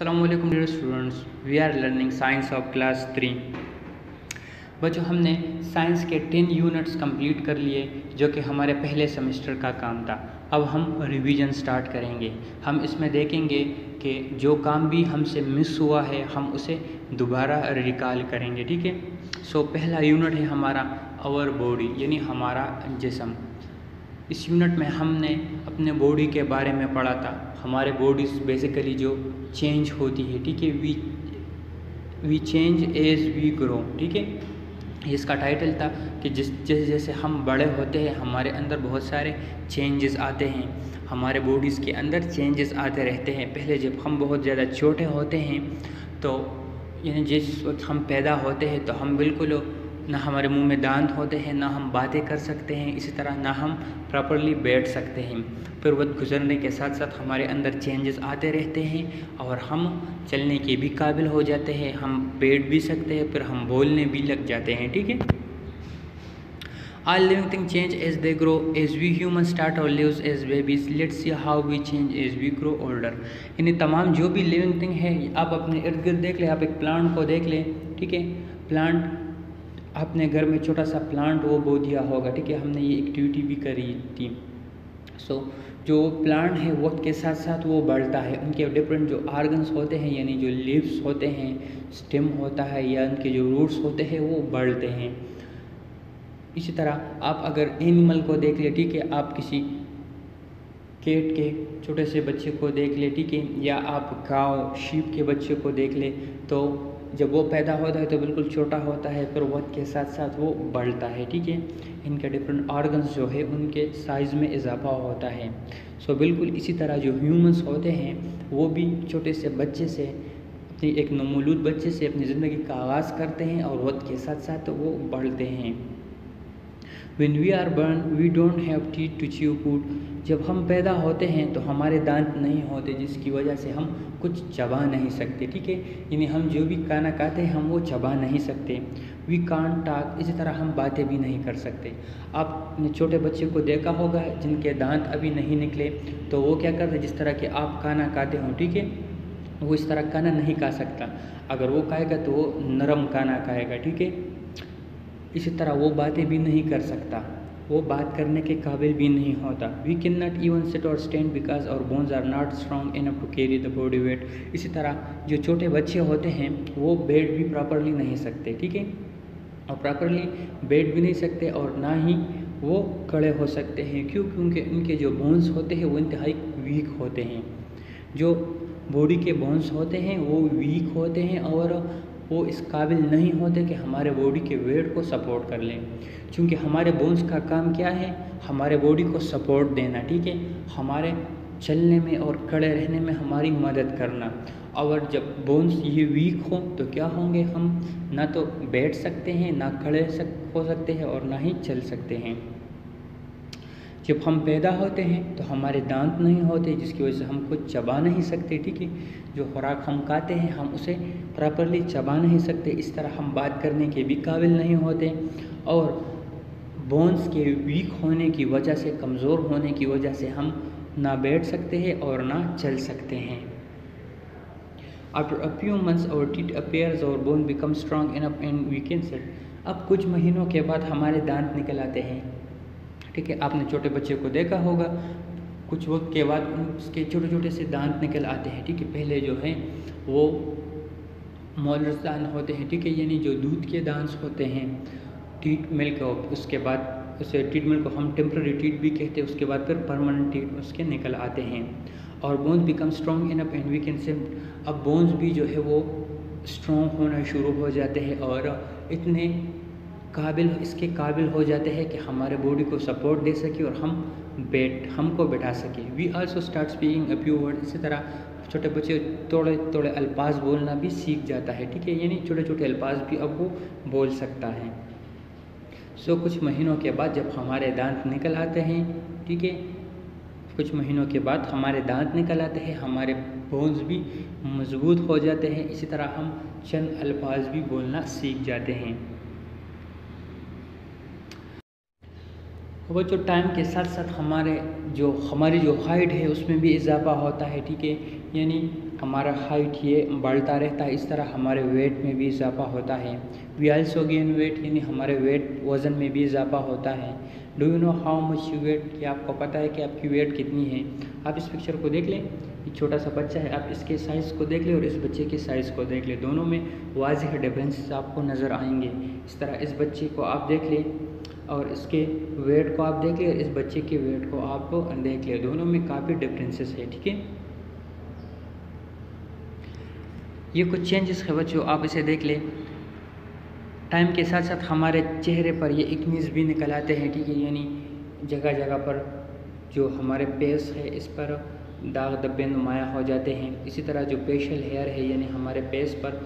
Assalamualaikum dear students, we are learning science of class 3। बच्चों हमने science के 10 units complete कर लिए जो कि हमारे पहले सेमेस्टर का काम था। अब हम रिवीजन स्टार्ट करेंगे। हम इसमें देखेंगे कि जो काम भी हमसे मिस हुआ है हम उसे दोबारा रिकॉल करेंगे, ठीक है। सो पहला यूनिट है हमारा आवर बॉडी, यानी हमारा जिस्म। इस यूनिट में हमने अपने बॉडी के बारे में पढ़ा था। हमारे बॉडीज बेसिकली जो चेंज होती है, ठीक है, we change as we grow, ठीक है। इसका टाइटल था कि जैसे जैसे हम बड़े होते हैं हमारे अंदर बहुत सारे चेंजेस आते हैं, हमारे बॉडीज़ के अंदर चेंजेस आते रहते हैं। पहले जब हम बहुत ज़्यादा छोटे होते हैं तो यानी जिस वक्त हम पैदा होते हैं तो हम बिल्कुल ना हमारे मुंह में दांत होते हैं, ना हम बातें कर सकते हैं, इसी तरह ना हम प्रॉपर्ली बैठ सकते हैं। फिर वक्त गुजरने के साथ साथ हमारे अंदर चेंजेस आते रहते हैं और हम चलने के भी काबिल हो जाते हैं, हम बैठ भी सकते हैं, फिर हम बोलने भी लग जाते हैं, ठीक है। All living things change as they grow. As we humans start our lives as babies, let's see how we change as we grow older. यानी तमाम जो भी लिविंग थिंग है आप अपने इर्द गिर्द देख लें। आप एक प्लांट को देख लें, ठीक है। प्लांट अपने घर में छोटा सा प्लांट वो बो दिया होगा, ठीक है। हमने ये एक्टिविटी भी करी थी। सो जो प्लांट है वक्त के साथ साथ वो बढ़ता है, उनके डिफरेंट जो आर्गन्स होते हैं यानी जो लीव्स होते हैं, स्टेम होता है या उनके जो रूट्स होते हैं वो बढ़ते हैं। इसी तरह आप अगर एनिमल को देख ले, ठीक है, आप किसी कैट के छोटे से बच्चे को देख ले, ठीक है, या आप गांव शीप के बच्चे को देख ले, तो जब वो पैदा होता है तो बिल्कुल छोटा होता है, फिर वक्त के साथ साथ वो बढ़ता है, ठीक है। इनके डिफरेंट ऑर्गन्स जो है उनके साइज़ में इजाफा होता है। सो बिल्कुल इसी तरह जो ह्यूमंस होते हैं वो भी छोटे से बच्चे से अपनी एक नवमौलूद बच्चे से अपनी ज़िंदगी का आगाज़ करते हैं और वक्त के साथ साथ वो बढ़ते हैं। When we are born, we don't have teeth to chew food. जब हम पैदा होते हैं तो हमारे दांत नहीं होते जिसकी वजह से हम कुछ चबा नहीं सकते, ठीक है। यानी हम जो भी खाना खाते हैं हम वो चबा नहीं सकते। We can't talk, इसी तरह हम बातें भी नहीं कर सकते। आपने छोटे बच्चे को देखा होगा जिनके दांत अभी नहीं निकले, तो वो क्या करते हैं, जिस तरह के आप खाना खाते हो, ठीक है, वो इस तरह खाना नहीं खा सकता। अगर वो खाएगा तो वो नरम खाना खाएगा, ठीक है। इसी तरह वो बातें भी नहीं कर सकता, वो बात करने के काबिल भी नहीं होता। We can not even sit or stand because our bones are not strong enough to carry the body weight. इसी तरह जो छोटे बच्चे होते हैं वो बैठ भी प्रॉपरली नहीं सकते, ठीक है, और प्रॉपरली बैठ भी नहीं सकते और ना ही वो खड़े हो सकते हैं। क्यों? क्योंकि उनके जो बोन्स होते हैं वो इंतहाई वीक होते हैं। जो बॉडी के बोन्स होते हैं वो वीक होते हैं और वो इस काबिल नहीं होते कि हमारे बॉडी के वेट को सपोर्ट कर लें। क्योंकि हमारे बोन्स का काम क्या है, हमारे बॉडी को सपोर्ट देना, ठीक है, हमारे चलने में और खड़े रहने में हमारी मदद करना। और जब बोन्स ये वीक हों तो क्या होंगे, हम ना तो बैठ सकते हैं, ना खड़े हो सकते हैं और ना ही चल सकते हैं। जब हम पैदा होते हैं तो हमारे दांत नहीं होते जिसकी वजह से हम कुछ चबा नहीं सकते, ठीक है। जो खुराक हम खाते हैं हम उसे प्रॉपरली चबा नहीं सकते। इस तरह हम बात करने के भी काबिल नहीं होते और बोन्स के वीक होने की वजह से, कमज़ोर होने की वजह से हम ना बैठ सकते हैं और ना चल सकते हैं। After a few months our teeth appears, our bone becomes strong enough and we can sit. अब कुछ महीनों के बाद हमारे दांत निकल आते हैं, ठीक है। आपने छोटे बच्चे को देखा होगा, कुछ वक्त के बाद उसके छोटे छोटे से दांत निकल आते हैं, ठीक है। पहले जो है वो मोलर्स दांत होते हैं, ठीक है, यानी जो दूध के दांत होते हैं, टीथ मिल्क, उसके बाद उसे टीथ मिल्क को हम टेम्पररी टीथ भी कहते हैं, उसके बाद फिर परमानेंट टीथ उसके निकल आते हैं और bones become strong enough and we can sit. अब बोन्स भी जो है वो स्ट्रॉन्ग होना शुरू हो जाते हैं और इतने इसके काबिल हो जाते हैं कि हमारे बॉडी को सपोर्ट दे सके और हमको बैठा सके। We also start speaking a few word. इसी तरह छोटे बच्चे थोड़े थोड़े अल्फाज बोलना भी सीख जाता है, ठीक है, यानी छोटे छोटे अल्फाज भी अब वो बोल सकता है। सो कुछ महीनों के बाद जब हमारे दांत निकल आते हैं, ठीक है, कुछ महीनों के बाद हमारे दांत निकल आते हैं, हमारे बोन्स भी मजबूत हो जाते हैं, इसी तरह हम चंद अल्फाज भी बोलना सीख जाते हैं। वो जो टाइम के साथ साथ हमारी जो हाइट है उसमें भी इजाफा होता है, ठीक है। यानी हमारा हाइट ये बढ़ता रहता है, इस तरह हमारे वेट में भी इजाफा होता है। वी आल्सो गेन वेट, यानी हमारे वज़न में भी इजाफा होता है। Do you know how much you weight, कि आपको पता है कि आपकी वेट कितनी है। आप इस पिक्चर को देख लें, ये छोटा सा बच्चा है, आप इसके साइज़ को देख लें और इस बच्चे के साइज़ को देख लें, दोनों में वाज़िह डिफरेंसेस आपको नज़र आएंगे। इस तरह इस बच्चे को आप देख लें और इसके वेट को आप देख लें और इस बच्चे के वेट को आप देख लें, दोनों में काफ़ी डिफरेंसेस है, ठीक है। ये कुछ चेंजेस है बच्चों, आप इसे देख लें। टाइम के साथ साथ हमारे चेहरे पर ये एक्नीज़ भी निकल आते हैं, ठीक है। यानी जगह जगह पर जो हमारे फेस है इस पर दाग धब्बे नुमाया हो जाते हैं। इसी तरह जो फेशियल हेयर है, यानी हमारे फेस पर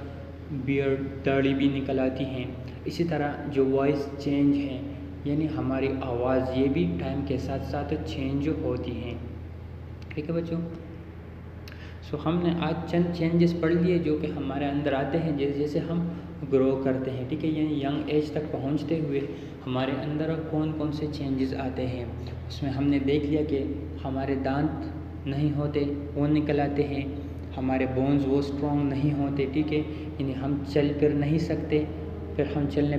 बियर्ड दाढ़ी भी निकल आती हैं। इसी तरह जो वॉइस चेंज है, यानी हमारी आवाज़ ये भी टाइम के साथ साथ चेंज होती हैं, ठीक है बच्चों। सो हमने आज चंद चेंजेस पढ़ लिए जो कि हमारे अंदर आते हैं जैसे जैसे हम ग्रो करते हैं, ठीक है। यानी यंग एज तक पहुंचते हुए हमारे अंदर कौन कौन से चेंजेस आते हैं। उसमें हमने देख लिया कि हमारे दांत नहीं होते, वो निकल आते हैं। हमारे बोन्स वो स्ट्रॉन्ग नहीं होते, ठीक है। यानी हम चल फिर नहीं सकते, फिर हम चलने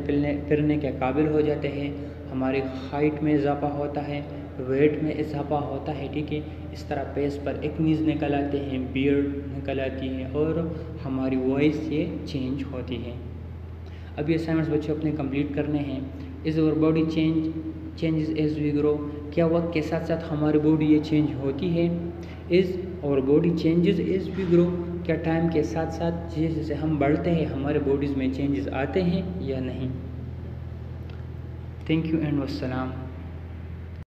फिरने के काबिल हो जाते हैं। हमारी हाइट में इजाफा होता है, वेट में इजाफा होता है, ठीक है। इस तरह फेस पर एक्नीज़ निकल आते हैं, बियर्ड निकल आती है और हमारी वॉइस ये चेंज होती है। अब ये असाइनमेंट्स बच्चों अपने कंप्लीट करने हैं। Is our body changes as we grow, क्या वक्त के साथ साथ हमारी बॉडी ये चेंज होती है। Is our body changes as we grow, क्या टाइम के साथ साथ जैसे जैसे हम बढ़ते हैं हमारे बॉडीज़ में चेंजेस आते हैं या नहीं। Thank you and वस्सलाम।